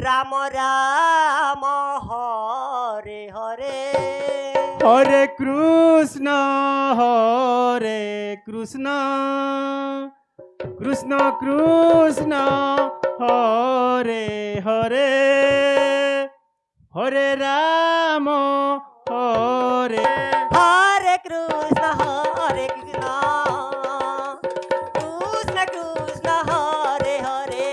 রাম রাম হরে হরে হরে কৃষ্ণ হরে কৃষ্ণ কৃষ্ণ কৃষ্ণ হরে হরে হরে রাম হরে হরে কৃষ্ণ হরে কৃষ্ণ কৃষ্ণ কৃষ্ণ হরে হরে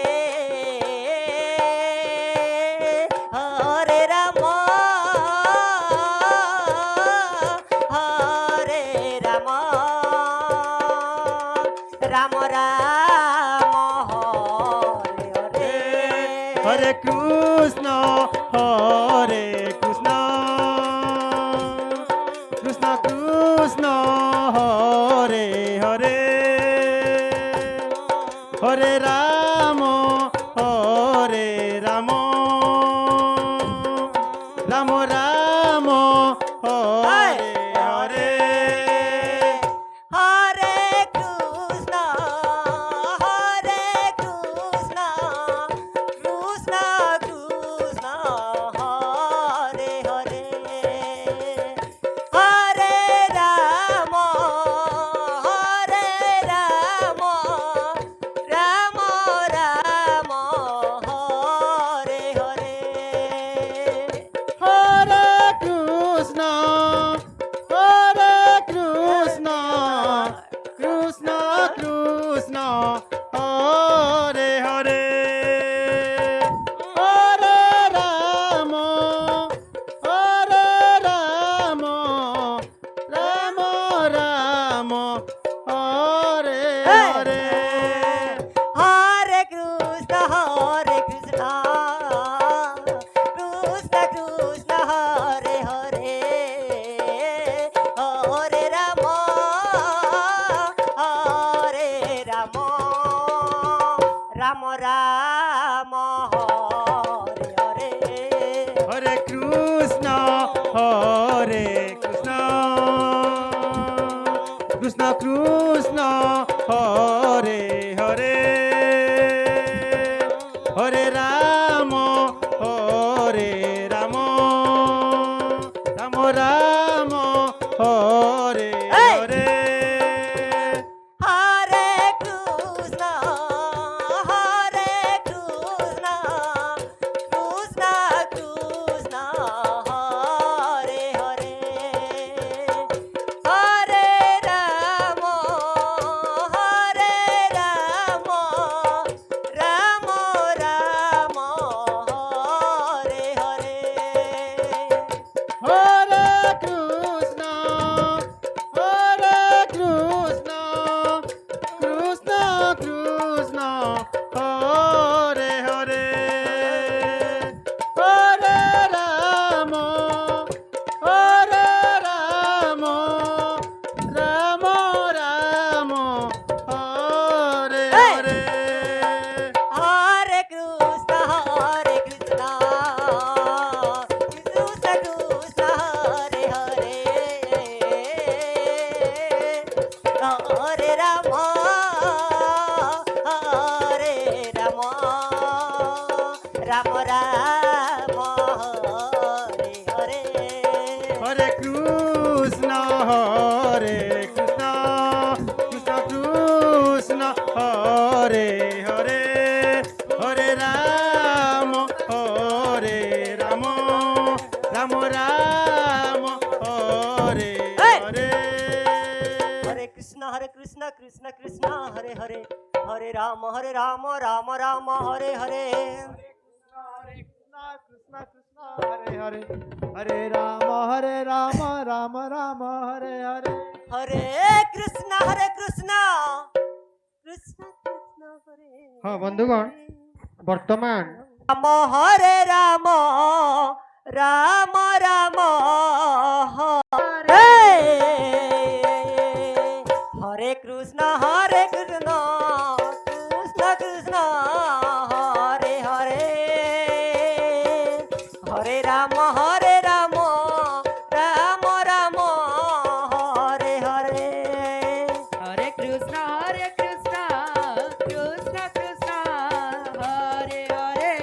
হরে রাম হরে রাম রাম রাম হরে হরে হরে কৃষ্ণ হরে কৃষ্ণ কৃষ্ণ কৃষ্ণ হরে হরে হরে রাম হরে রাম রাম রাম হরে হরে হরে কৃষ্ণ কৃষ্ণ কৃষ্ণ হরে হরে হরে রাম রাম রাম হরে হরে হরে কৃষ্ণ কৃষ্ণ কৃষ্ণ হরে হরে হরে রাম রাম রাম হরে হরে হরে কৃষ্ণ কৃষ্ণ কৃষ্ণ হরে হরে হরে রাম রাম রাম হরে হরে হরে কৃষ্ণ হরে কৃষ্ণ কৃষ্ণ কৃষ্ণ হরে হরে হরে রাম রাম রাম হরে হরে হরে কৃষ্ণ কৃষ্ণ কৃষ্ণ হরে হরে হরে রাম রাম রাম হরে হরে হরে কৃষ্ণ কৃষ্ণ কৃষ্ণ হরে হরে হরে রাম রাম রাম হরে হরে হরে কৃষ্ণ কৃষ্ণ কৃষ্ণ হরে হরে হরে রাম রাম রাম হরে হরে হরে কৃষ্ণ হরে কৃষ্ণ কৃষ্ণ কৃষ্ণ হরে হরে হরে রাম রাম রাম রাম হরে হরে হরে কৃষ্ণ কৃষ্ণ কৃষ্ণ হরে হরে হরে রাম রাম রাম হরে হরে কৃষ্ণ কৃষ্ণ হরে হরে হরে রাম রাম রাম হরে হরে হরে কৃষ্ণ কৃষ্ণ কৃষ্ণ হরে হ্যাঁ বন্ধুগণ বর্তমান রাম হরে Ram Ram Ram Hare Hare Krishna Krishna Krishna Hare Hare Hare Ram Ram Ram Hare Hare Hare Krishna Krishna Krishna Hare Hare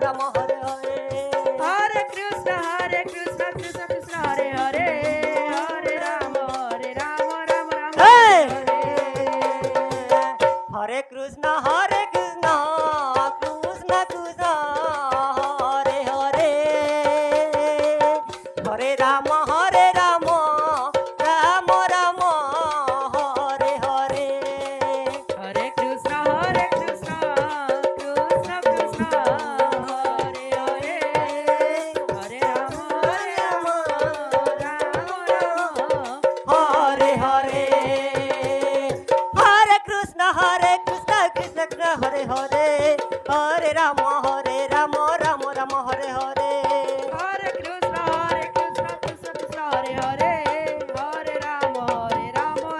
Rama Hare Hare Hare Krishna Krishna Krishna Hare Hare Hare Rama Rama Rama Hey! Hare Hare Krishna Krishna Krishna Hare Hare Hare Rama Rama Rama Hare Hare Hare Krishna Krishna Krishna Krishna Hare Hare Hare Rama Rama Hare Hare Hare Krishna Krishna Krishna Hare Hare Hare Rama Rama Rama Hare Hare Hare Krishna Krishna Krishna Hare Hare Hare Rama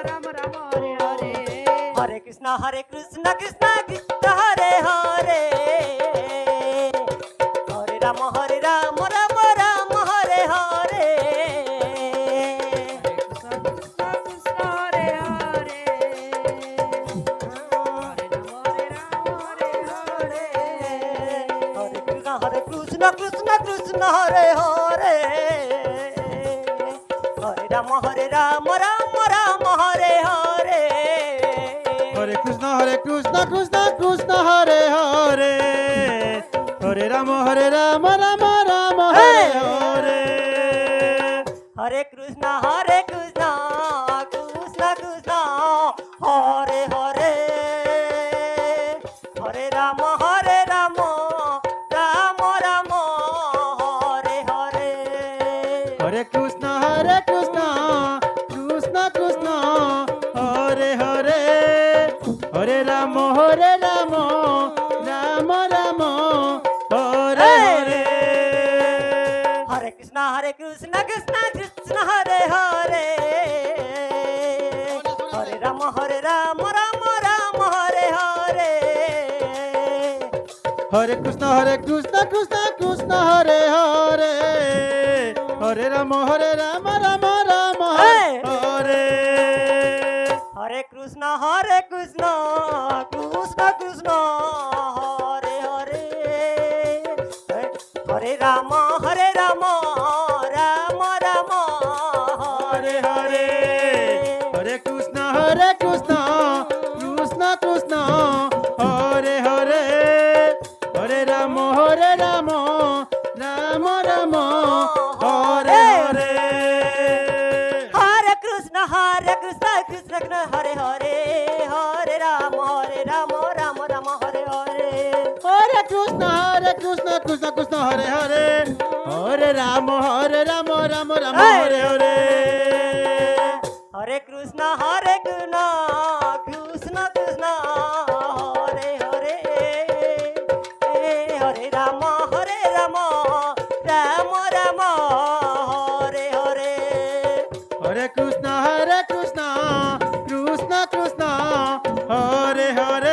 Rama Hare Hare Hare Krishna Krishna Krishna Hare Hare Hare Rama Rama Rama Hare Hare Krishna Krishna Krishna Hare Hare Hare Rama Hare Hare Hare Krishna Krishna Krishna Hare Hare Hare Rama Rama Rama Hare Hare Hare Krishna Krishna Krishna Hare Hare Hare Rama Rama Rama Hare Hare Hare Krishna Krishna Krishna Hare Hare Hare Rama Rama Rama Hare Hare Hare Krishna Krishna Krishna Hare Hare Hare Rama Rama Rama Hare Hare Hare Krishna Krishna Krishna Hare Hare Hare Rama Rama Rama Hare Hare Hare Krishna Krishna Krishna Hare Hare Hare Rama Rama Rama Hare Hare Hare Krishna Krishna Krishna Hare Hare Hare Rama Rama Rama Hare Hare Hare Krishna Krishna Krishna Hare Hare Hare Rama Rama Rama Hare Hare Hare Krishna Krishna Hare Hare Hare Rama Rama Rama Hare Hare Hare Krishna Krishna Hare Hare Hare Rama Rama Rama Hare Hare Hare Krishna Krishna Krishna Hare Hare Hare Rama Rama Rama Hare Hare Hare Krishna Krishna Krishna Hare Hare